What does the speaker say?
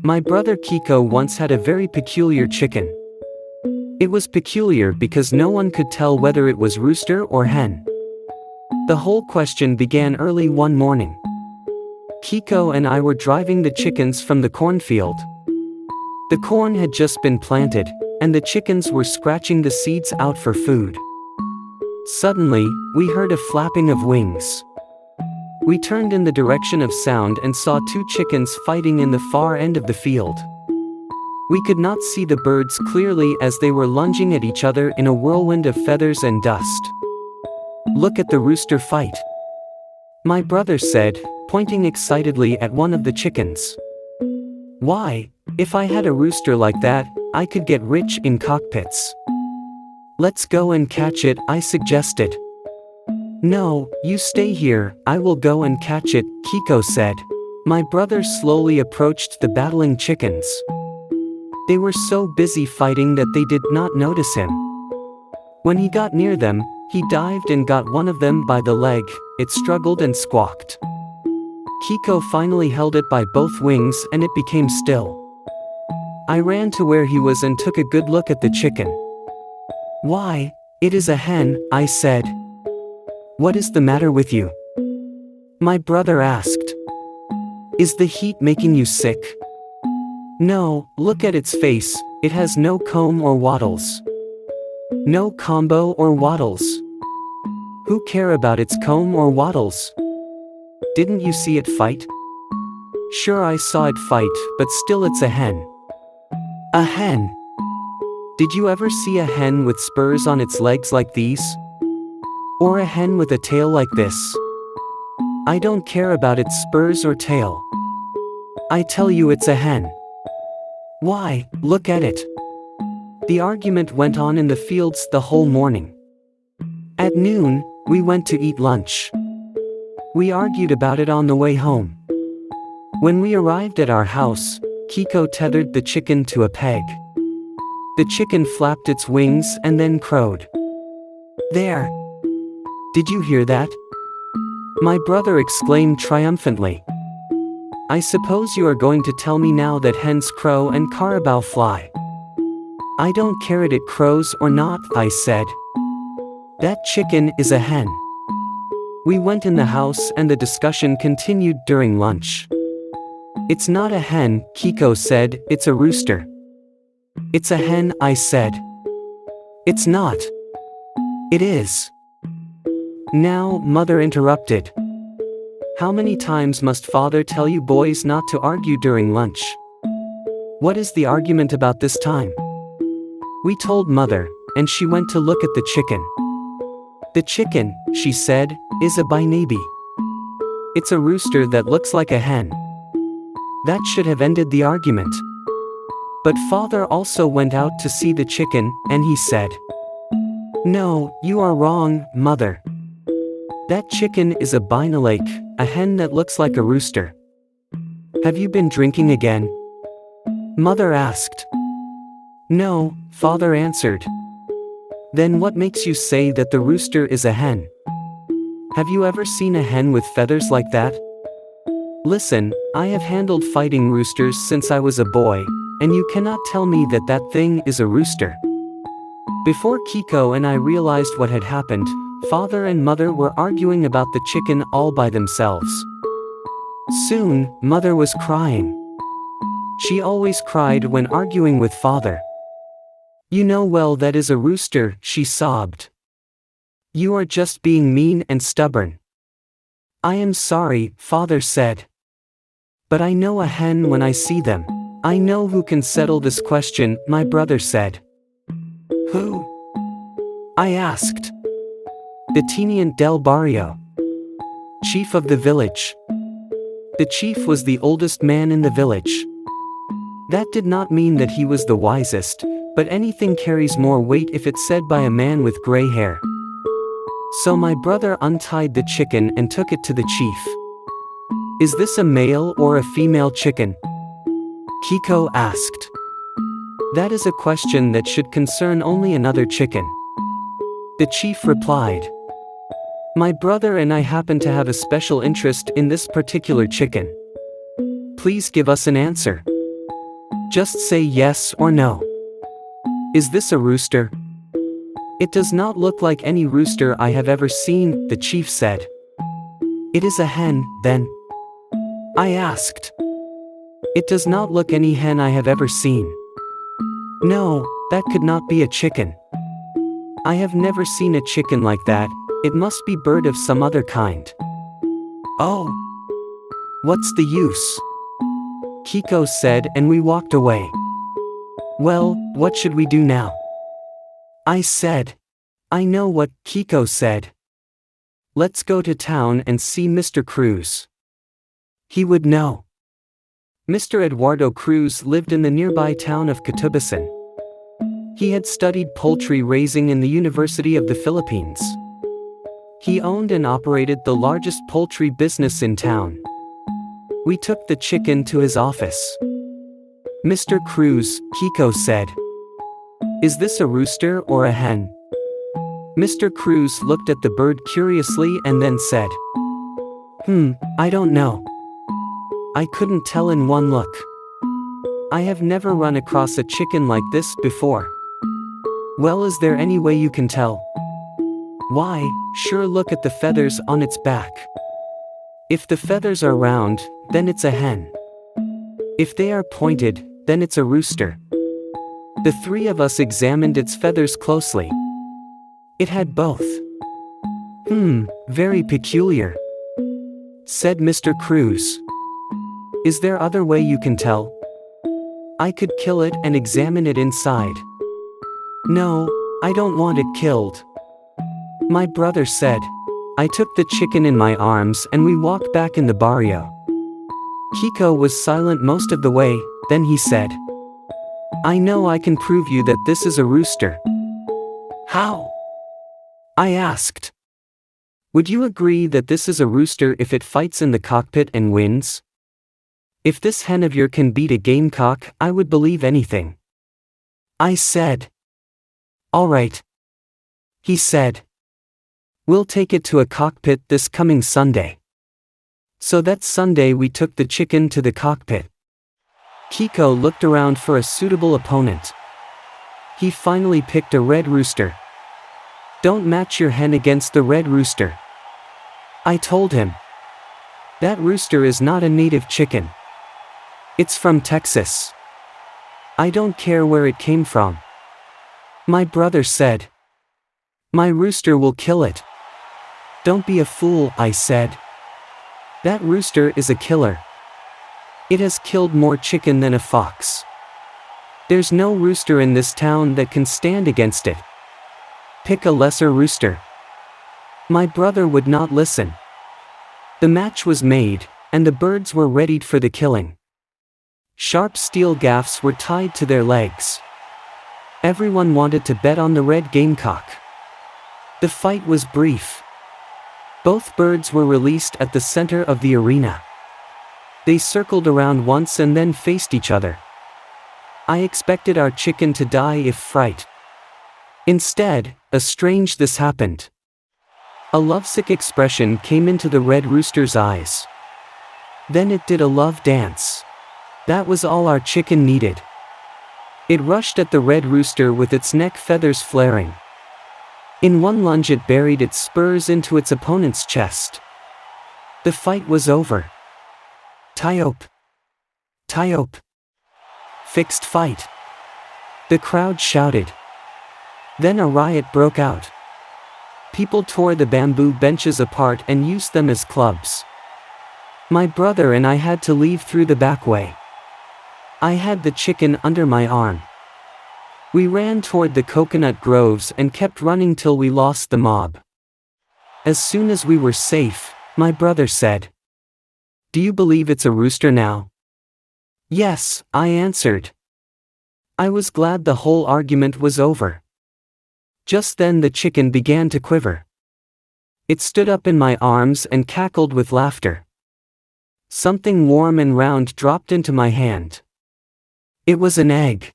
My brother Kiko once had a very peculiar chicken. It was peculiar because no one could tell whether it was rooster or hen. The whole question began early one morning. Kiko and I were driving the chickens from the cornfield. The corn had just been planted, and the chickens were scratching the seeds out for food. Suddenly, we heard a flapping of wings. We turned in the direction of sound and saw two chickens fighting in the far end of the field. We could not see the birds clearly as they were lunging at each other in a whirlwind of feathers and dust. "Look at the rooster fight," my brother said, pointing excitedly at one of the chickens. "Why, if I had a rooster like that, I could get rich in cockpits." "Let's go and catch it," I suggested. "No, you stay here, I will go and catch it," Kiko said. My brother slowly approached the battling chickens. They were so busy fighting that they did not notice him. When he got near them, he dived and got one of them by the leg. It struggled and squawked. Kiko finally held it by both wings and it became still. I ran to where he was and took a good look at the chicken. "Why, it is a hen," I said. "What is the matter with you?" my brother asked. "Is the heat making you sick?" "No, look at its face, it has no comb or wattles." "No combo or wattles. Who care about its comb or wattles? Didn't you see it fight?" "Sure, I saw it fight, but still it's a hen." "A hen? Did you ever see a hen with spurs on its legs like these? Or a hen with a tail like this?" "I don't care about its spurs or tail. I tell you it's a hen." "Why, look at it." The argument went on in the fields the whole morning. At noon, we went to eat lunch. We argued about it on the way home. When we arrived at our house, Kiko tethered the chicken to a peg. The chicken flapped its wings and then crowed. "There! Did you hear that?" my brother exclaimed triumphantly. "I suppose you are going to tell me now that hens crow and carabao fly." "I don't care if it crows or not," I said. "That chicken is a hen." We went in the house and the discussion continued during lunch. "It's not a hen," Kiko said, "it's a rooster." "It's a hen," I said. "It's not." "It is." Now, Mother interrupted. "How many times must Father tell you boys not to argue during lunch? What is the argument about this time?" We told Mother, and she went to look at the chicken. "The chicken," she said, "is a baby. It's a rooster that looks like a hen." That should have ended the argument. But Father also went out to see the chicken, and he said, "No, you are wrong, Mother. That chicken is a binalake, a hen that looks like a rooster." "Have you been drinking again?" Mother asked. "No," Father answered. "Then what makes you say that the rooster is a hen? Have you ever seen a hen with feathers like that? Listen, I have handled fighting roosters since I was a boy, and you cannot tell me that that thing is a rooster." Before Kiko and I realized what had happened, Father and Mother were arguing about the chicken all by themselves. Soon, Mother was crying. She always cried when arguing with Father. "You know well that is a rooster," she sobbed. "You are just being mean and stubborn." "I am sorry," Father said. "But I know a hen when I see them. I know who can settle this question," my brother said. "Who?" I asked. "The Teniente del Barrio. Chief of the village." The chief was the oldest man in the village. That did not mean that he was the wisest, but anything carries more weight if it's said by a man with gray hair. So my brother untied the chicken and took it to the chief. "Is this a male or a female chicken?" Kiko asked. "That is a question that should concern only another chicken." The chief replied. "My brother and I happen to have a special interest in this particular chicken. Please give us an answer." Just say yes or no. Is this a rooster? It does not look like any rooster I have ever seen, the chief said. It is a hen, then? I asked. It does not look any hen I have ever seen. No, that could not be a chicken. I have never seen a chicken like that, it must be bird of some other kind. Oh. What's the use? Kiko said, and we walked away. Well, what should we do now? I said. I know what, Kiko said. Let's go to town and see Mr. Cruz. He would know. Mr. Eduardo Cruz lived in the nearby town of Katubasan. He had studied poultry raising in the University of the Philippines. He owned and operated the largest poultry business in town. We took the chicken to his office. Mr. Cruz, Kiko said. Is this a rooster or a hen? Mr. Cruz looked at the bird curiously and then said. I don't know. I couldn't tell in one look. I have never run across a chicken like this before. Well, is there any way you can tell? Why, sure, look at the feathers on its back. If the feathers are round, then it's a hen. If they are pointed, then it's a rooster. The three of us examined its feathers closely. It had both. Very peculiar, said Mr. Cruz. Is there other way you can tell? I could kill it and examine it inside. No, I don't want it killed, my brother said. I took the chicken in my arms and we walked back in the barrio. Kiko was silent most of the way, then he said. I know I can prove you that this is a rooster. How? I asked. Would you agree that this is a rooster if it fights in the cockpit and wins? If this hen of yours can beat a gamecock, I would believe anything. I said. All right. He said. We'll take it to a cockpit this coming Sunday. So that Sunday we took the chicken to the cockpit. Kiko looked around for a suitable opponent. He finally picked a red rooster. Don't match your hen against the red rooster, I told him. That rooster is not a native chicken. It's from Texas. I don't care where it came from, my brother said. My rooster will kill it. Don't be a fool, I said. That rooster is a killer. It has killed more chicken than a fox. There's no rooster in this town that can stand against it. Pick a lesser rooster. My brother would not listen. The match was made, and the birds were readied for the killing. Sharp steel gaffs were tied to their legs. Everyone wanted to bet on the red gamecock. The fight was brief. Both birds were released at the center of the arena. They circled around once and then faced each other. I expected our chicken to die if fright. Instead, this happened. A lovesick expression came into the red rooster's eyes. Then it did a love dance. That was all our chicken needed. It rushed at the red rooster with its neck feathers flaring. In one lunge it buried its spurs into its opponent's chest. The fight was over. Tie-op. Tie-op. Fixed fight. The crowd shouted. Then a riot broke out. People tore the bamboo benches apart and used them as clubs. My brother and I had to leave through the back way. I had the chicken under my arm. We ran toward the coconut groves and kept running till we lost the mob. As soon as we were safe, my brother said, Do you believe it's a rooster now? Yes, I answered. I was glad the whole argument was over. Just then the chicken began to quiver. It stood up in my arms and cackled with laughter. Something warm and round dropped into my hand. It was an egg.